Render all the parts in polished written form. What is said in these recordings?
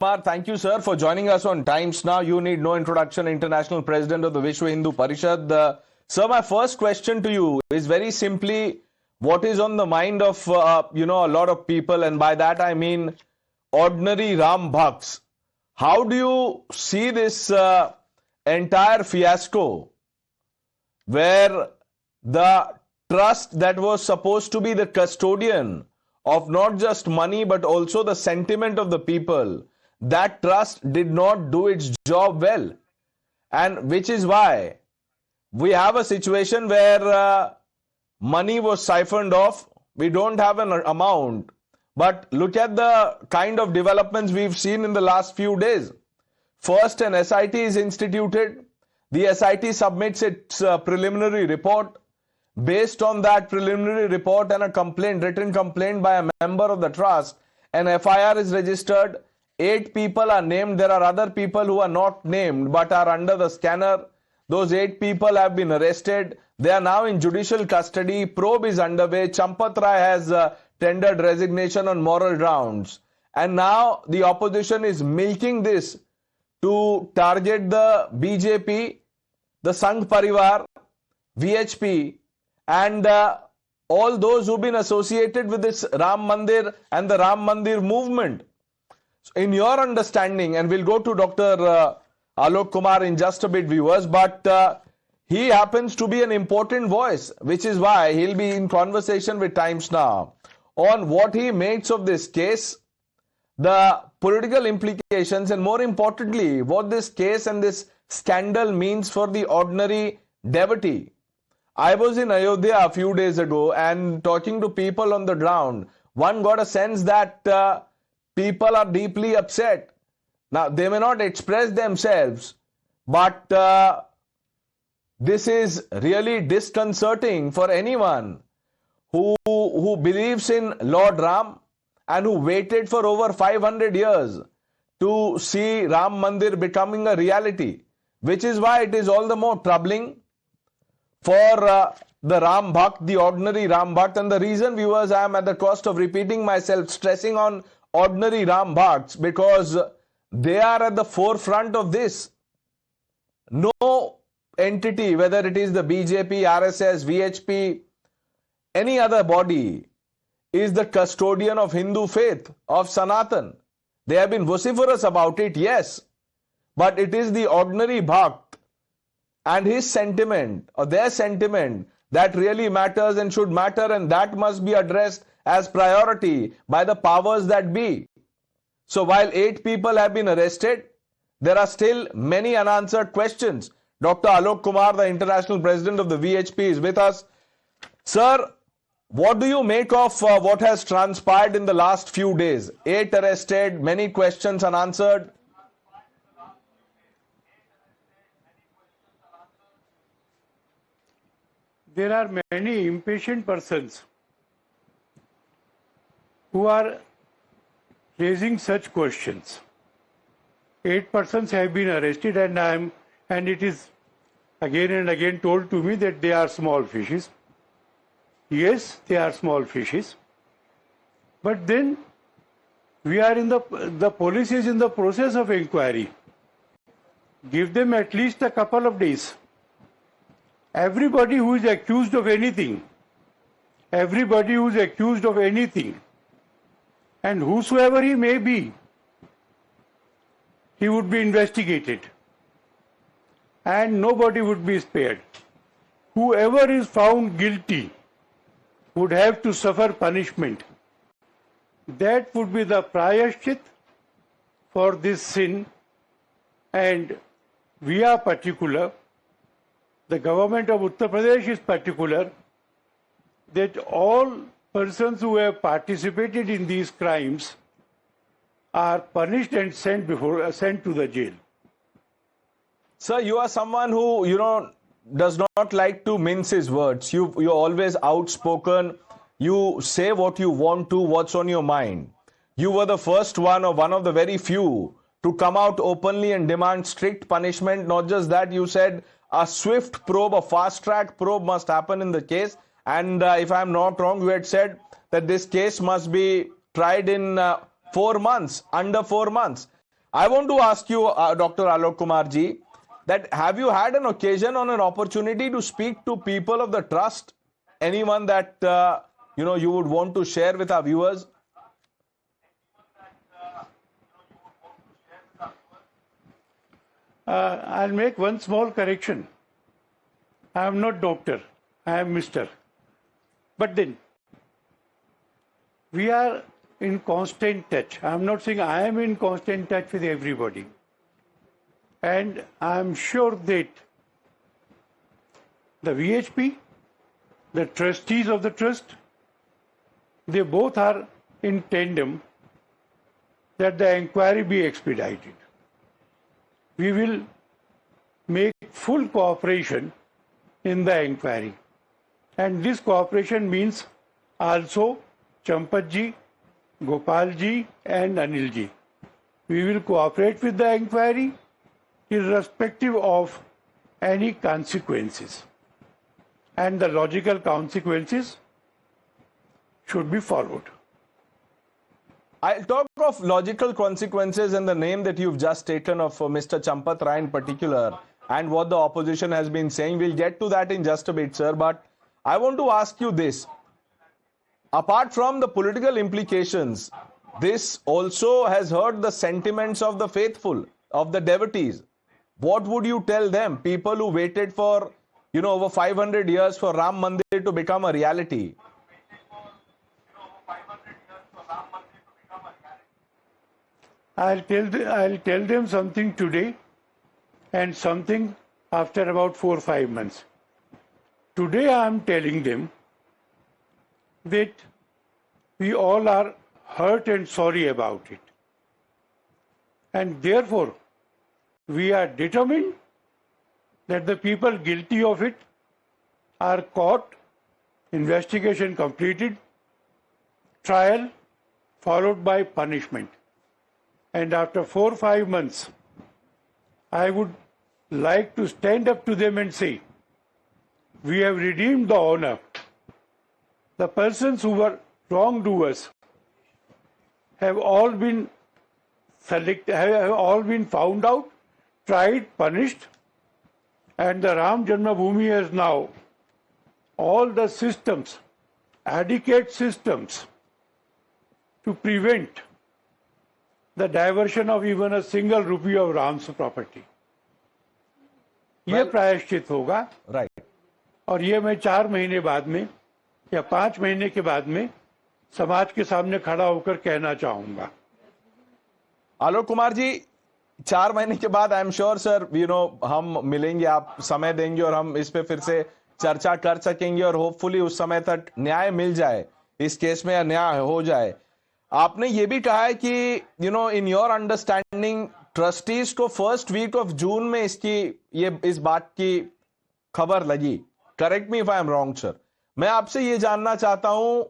Kumar, thank you, sir, for joining us on Times Now. You need no introduction, International President of the Vishwa Hindu Parishad. Sir, my first question to you is very simply, what is on the mind of, a lot of people, and by that I mean ordinary Ram Bhakts. How do you see this entire fiasco where the trust that was supposed to be the custodian of not just money but also the sentiment of the people, that trust did not do its job well, and which is why we have a situation where money was siphoned off. We don't have an amount, but look at the kind of developments we've seen in the last few days. First, an SIT is instituted. The SIT submits its preliminary report. Based on that preliminary report and a complaint, written complaint by a member of the trust, an FIR is registered. 8 people are named. There are other people who are not named but are under the scanner. Those 8 people have been arrested. They are now in judicial custody. Probe is underway. Champat Rai has tendered resignation on moral grounds. And now the opposition is milking this to target the BJP, the Sangh Parivar, VHP, and all those who've been associated with this Ram Mandir and the Ram Mandir movement. So in your understanding, and we'll go to Dr. Alok Kumar in just a bit, viewers, but he happens to be an important voice, which is why he'll be in conversation with Times Now on what he makes of this case, the political implications, and more importantly, what this case and this scandal means for the ordinary devotee. I was in Ayodhya a few days ago and talking to people on the ground, one got a sense that people are deeply upset. Now, they may not express themselves, but this is really disconcerting for anyone who believes in Lord Ram and who waited for over 500 years to see Ram Mandir becoming a reality, which is why it is all the more troubling for the Ram Bhakt, the ordinary Ram Bhakt. And the reason, viewers, I am at the cost of repeating myself, stressing on ordinary Ram Bhakts, because they are at the forefront of this. No entity, whether it is the BJP, RSS, VHP, any other body, is the custodian of Hindu faith, of Sanatan. They have been vociferous about it, yes, but it is the ordinary Bhakt and his sentiment, or their sentiment, that really matters and should matter, and that must be addressed as priority by the powers that be. So while 8 people have been arrested, there are still many unanswered questions. Dr. Alok Kumar, the International President of the VHP, is with us. Sir, what do you make of what has transpired in the last few days? 8 arrested, many questions unanswered. There are many impatient persons who are raising such questions. 8 persons have been arrested, and it is again and again told to me that they are small fishes. Yes, they are small fishes. But then we are the police is in the process of inquiry. Give them at least a couple of days. Everybody who is accused of anything, and whosoever he may be, he would be investigated, and nobody would be spared. Whoever is found guilty would have to suffer punishment. That would be the prayashchit for this sin, and we are particular, the government of Uttar Pradesh is particular, that all persons who have participated in these crimes are punished and sent to the jail. Sir, you are someone who, does not like to mince his words. You're always outspoken. You say what you want to, what's on your mind. You were the first one, or one of the very few, to come out openly and demand strict punishment. Not just that, you said a swift probe, a fast-track probe must happen in the case. And if I'm not wrong, you had said that this case must be tried in 4 months, under 4 months. I want to ask you, Dr. Alok Kumar ji, that have you had an occasion or an opportunity to speak to people of the trust? Anyone that you would want to share with our viewers? I'll make one small correction. I am not doctor. I am Mr. But then, we are in constant touch. I am not saying I am in constant touch with everybody. And I am sure that the VHP, the trustees of the trust, they both are in tandem that the inquiry be expedited. We will make full cooperation in the inquiry. And this cooperation means also Champat ji, Gopal ji and Anil ji. We will cooperate with the inquiry irrespective of any consequences. And the logical consequences should be followed. I'll talk of logical consequences and the name that you've just taken of Mr. Champat Rai in particular and what the opposition has been saying. We'll get to that in just a bit, sir. But I want to ask you this. Apart from the political implications, this also has hurt the sentiments of the faithful, of the devotees. What would you tell them, people who waited for, over 500 years for Ram Mandir to become a reality? I'll tell them something today and something after about 4 or 5 months. Today I am telling them that we all are hurt and sorry about it. And therefore, we are determined that the people guilty of it are caught, investigation completed, trial followed by punishment. And after 4 or 5 months, I would like to stand up to them and say, we have redeemed the honor. The persons who were wrongdoers have all been found out, tried, punished, and the Ram Janmabhoomi has now all the systems, adequate systems to prevent the diversion of even a single rupee of Ram's property. ये प्रायश्चित होगा Right. और ये मैं 4 महीने बाद में या 5 महीने के बाद में समाज के सामने खड़ा होकर कहना चाहूंगा. आलोक कुमार जी, 4 महीने के बाद आई एम श्योर सर हम मिलेंगे, आप समय देंगे और हम इस पे फिर से चर्चा कर सकेंगे और होपफुली उस समय तक न्याय मिल जाए इस केस में या न्याय हो जाए. आपने ये भी कहा है कि इन योर अंडरस्टैंडिंग ट्रस्टीज को फर्स्ट वीक ऑफ जून में इस बात की खबर लगी. Correct me if I am wrong sir. मैं आपसे ये जानना चाहता हूं,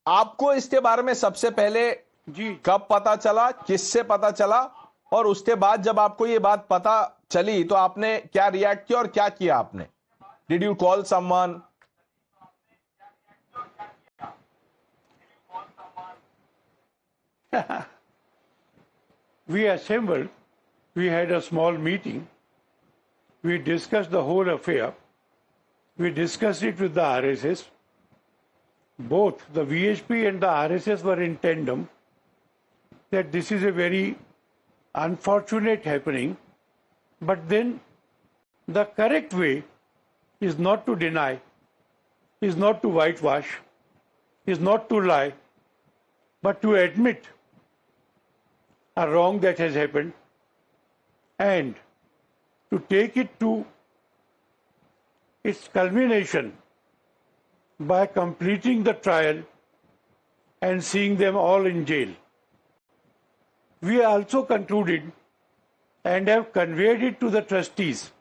आपको इसके बारे में सबसे पहले जी कब पता चला, किससे पता चला, और उसके बाद जब आपको ये बात पता चली तो आपने क्या रिएक्ट किया और क्या किया आपने? Did you call someone? We assembled, we had a small meeting, we discussed the whole affair, we discussed it with the RSS. Both the VHP and the RSS were in tandem that this is a very unfortunate happening, but then the correct way is not to deny, is not to whitewash, is not to lie, but to admit a wrong that has happened and to take it to its culmination by completing the trial and seeing them all in jail. We also concluded and have conveyed it to the trustees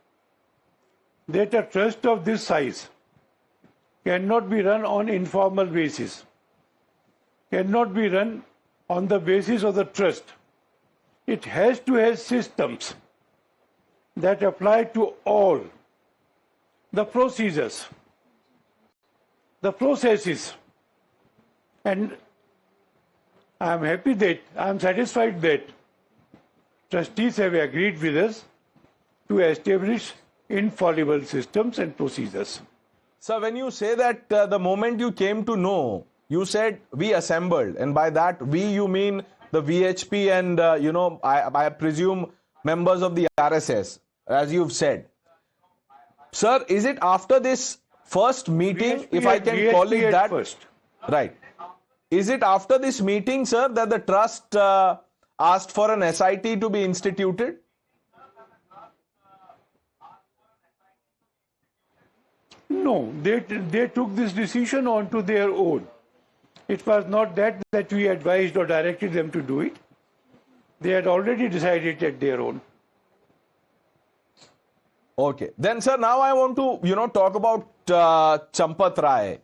that a trust of this size cannot be run on informal basis, cannot be run on the basis of the trust. It has to have systems that apply to all the procedures, the processes, and I am happy that, I am satisfied that trustees have agreed with us to establish infallible systems and procedures. Sir, when you say that the moment you came to know, you said we assembled, and by that we you mean the VHP and I presume members of the RSS, as you've said. Sir, is it after this first meeting, if I can call it that? First. Right. Is it after this meeting, sir, that the trust asked for an SIT to be instituted? No, they took this decision onto their own. It was not that we advised or directed them to do it. They had already decided at their own. Okay. Then, sir, now I want to, talk about Champat Rai.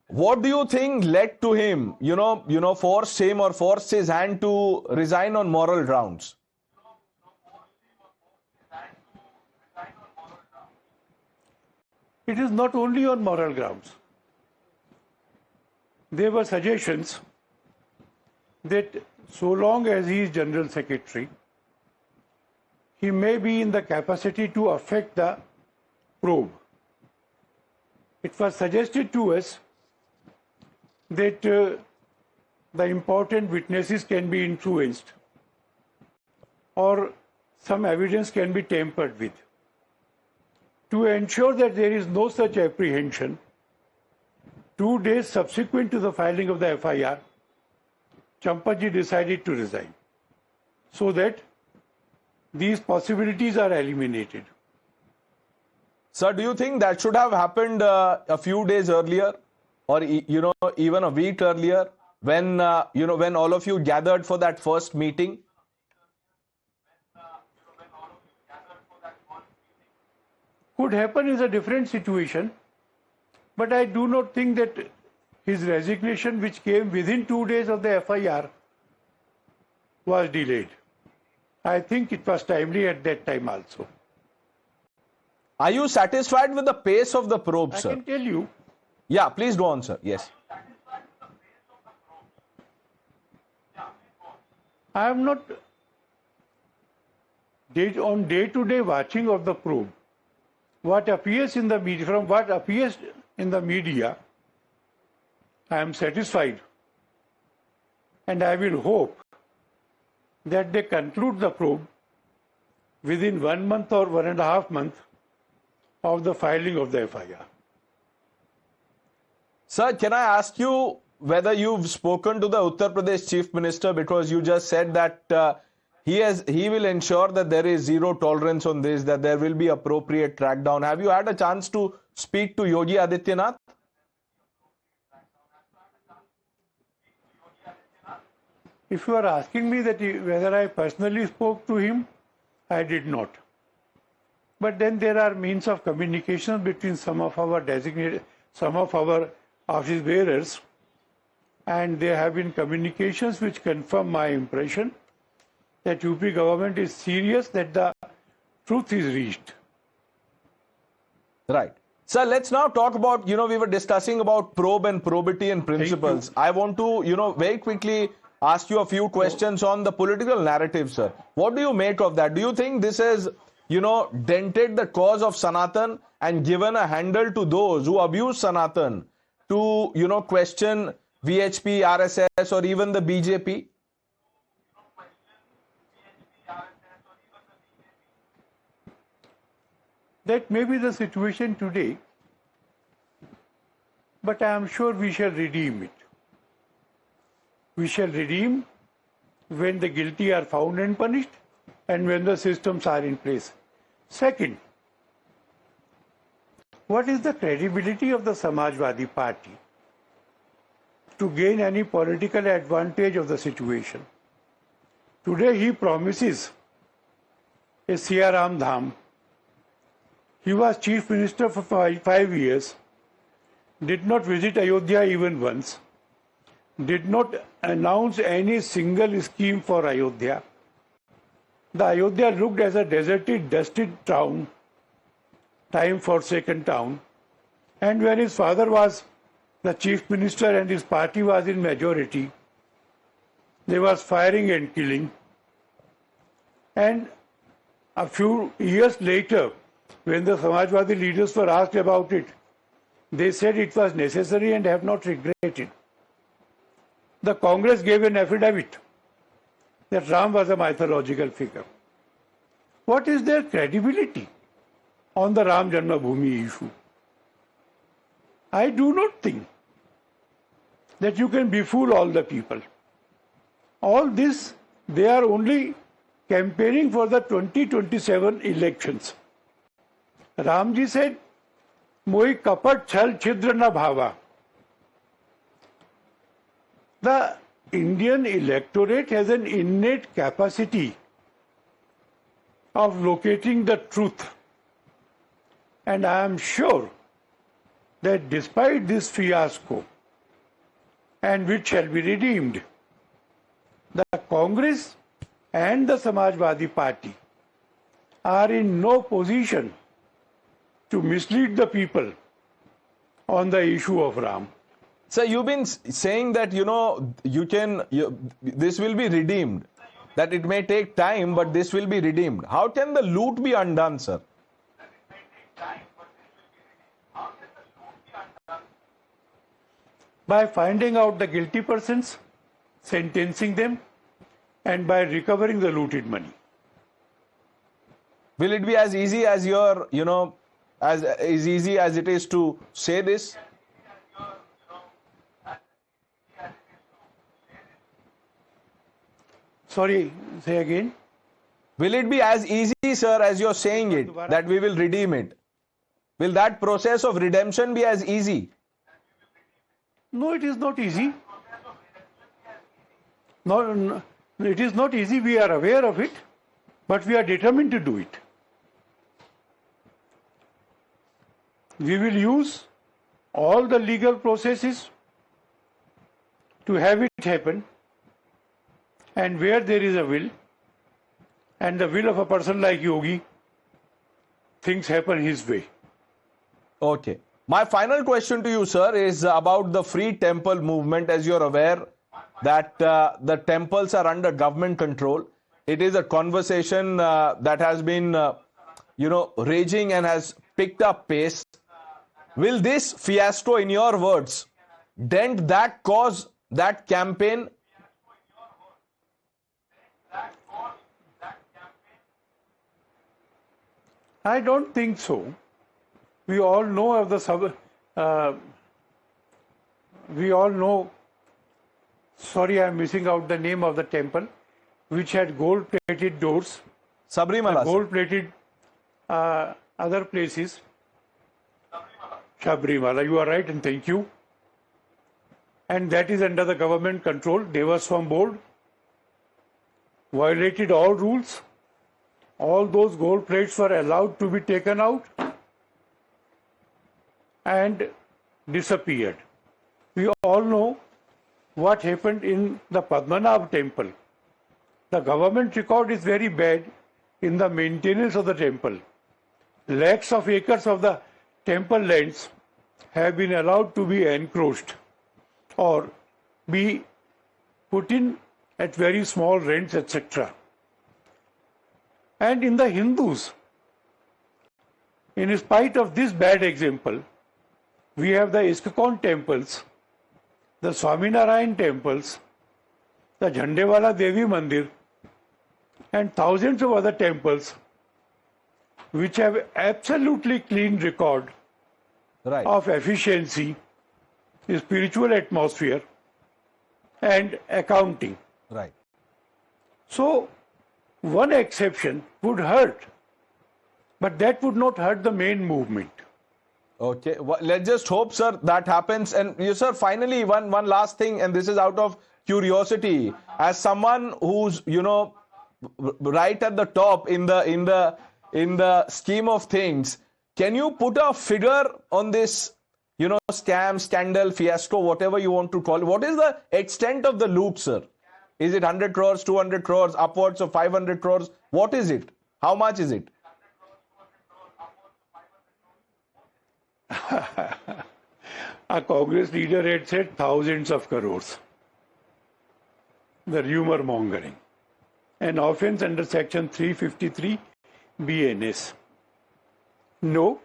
What do you think led to him, forced him or forced his hand to resign on moral grounds? It is not only on moral grounds. There were suggestions that so long as he is General Secretary, he may be in the capacity to affect the probe. It was suggested to us that the important witnesses can be influenced or some evidence can be tampered with. To ensure that there is no such apprehension, 2 days subsequent to the filing of the FIR, Champatji decided to resign so that these possibilities are eliminated. Sir, do you think that should have happened a few days earlier, or even a week earlier, when when all of you gathered for that first meeting? Could happen is a different situation, but I do not think that his resignation, which came within 2 days of the FIR, was delayed. I think it was timely at that time also. Are you satisfied with the pace of the probe, sir? I can tell you. Yeah, please go on, sir. Yes. I am not on day-to-day watching of the probe. What appears in the media, from what appears in the media, I am satisfied, and I will hope that they conclude the probe within 1 month or 1.5 months of the filing of the FIR. Sir, can I ask you whether you've spoken to the Uttar Pradesh Chief Minister, because you just said that he will ensure that there is zero tolerance on this, that there will be appropriate crackdown. Have you had a chance to speak to Yogi Adityanath? If you are asking me that whether I personally spoke to him, I did not. But then there are means of communication between some of our office bearers, and there have been communications which confirm my impression that UP government is serious that the truth is reached. Right. Sir, let's now talk about, we were discussing about probe and probity and principles. I want to, very quickly ask you a few questions on the political narrative, sir. What do you make of that? Do you think this has, dented the cause of Sanatan and given a handle to those who abuse Sanatan to, question VHP, RSS, or even the BJP? That may be the situation today, but I am sure we shall redeem it. We shall redeem when the guilty are found and punished and when the systems are in place. Second, what is the credibility of the Samajwadi Party to gain any political advantage of the situation? Today he promises a Siyaram Dham. He was chief minister for 5 years, did not visit Ayodhya even once, did not announce any single scheme for Ayodhya. The Ayodhya looked as a deserted, dusted town, time-forsaken town. And when his father was the chief minister and his party was in majority, there was firing and killing. And a few years later, when the Samajwadi leaders were asked about it, they said it was necessary and have not regretted. The Congress gave an affidavit that Ram was a mythological figure. What is their credibility on the Ram Janmabhoomi issue? I do not think that you can befool all the people. All this, they are only campaigning for the 2027 elections. Ramji said, Moi kapat chhal chhidra na bhava. The Indian electorate has an innate capacity of locating the truth. And I am sure that despite this fiasco, and which shall be redeemed, the Congress and the Samajwadi Party are in no position to mislead the people on the issue of Ram. Sir, you've been saying that, this will be redeemed, that it may take time, but this will be redeemed. How can the loot be undone, sir? By finding out the guilty persons, sentencing them, and by recovering the looted money. Will it be as easy as as easy as it is to say this? Sorry, say again. Will it be as easy, sir, as you're saying it, that we will redeem it? Will that process of redemption be as easy? No, it is not easy. No, it is not easy. We are aware of it, but we are determined to do it. We will use all the legal processes to have it happen. And where there is a will, and the will of a person like Yogi, things happen his way. Okay. My final question to you, sir, is about the free temple movement. As you're aware that the temples are under government control. It is a conversation that has been, raging and has picked up pace. Will this fiasco, in your words, dent that cause, that campaign? I don't think so. We all know of the we all know, sorry, I'm missing out the name of the temple, which had gold-plated doors. Sabrimala. Gold-plated other places. Sabrimala, you are right, and thank you. And that is under the government control. Devaswam board violated all rules. All those gold plates were allowed to be taken out and disappeared. We all know what happened in the Padmanabh temple. The government record is very bad in the maintenance of the temple. Lakhs of acres of the temple lands have been allowed to be encroached or be put in at very small rents, etc. And in the Hindus, in spite of this bad example, we have the ISKCON temples, the Swaminarayan temples, the Jhandewala Devi Mandir, and thousands of other temples which have absolutely clean record of efficiency, spiritual atmosphere, and accounting. Right. So, one exception would hurt, but that would not hurt the main movement. Okay, well, let's just hope, sir, that happens. And you, sir, finally, one last thing, and this is out of curiosity. As someone who's, right at the top in the scheme of things, can you put a figure on this, scam, scandal, fiasco, whatever you want to call it? What is the extent of the loot, sir? Is it 100 crores, 200 crores, upwards of 500 crores? What is it? How much is it? A Congress leader had said thousands of crores. The rumor mongering. an offence under section 353 BNS? No,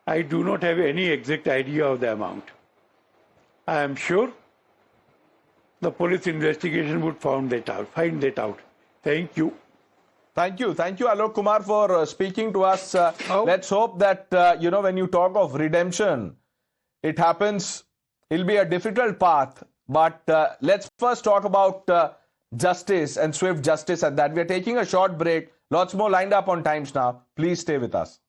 I do not have any exact idea of the amount. I am sure the police investigation would find that out. Thank you. Thank you. Thank you, Alok Kumar, for speaking to us. Let's hope that, when you talk of redemption, it happens. It'll be a difficult path. But let's first talk about justice and swift justice at that. We're taking a short break. Lots more lined up on Times Now. Please stay with us.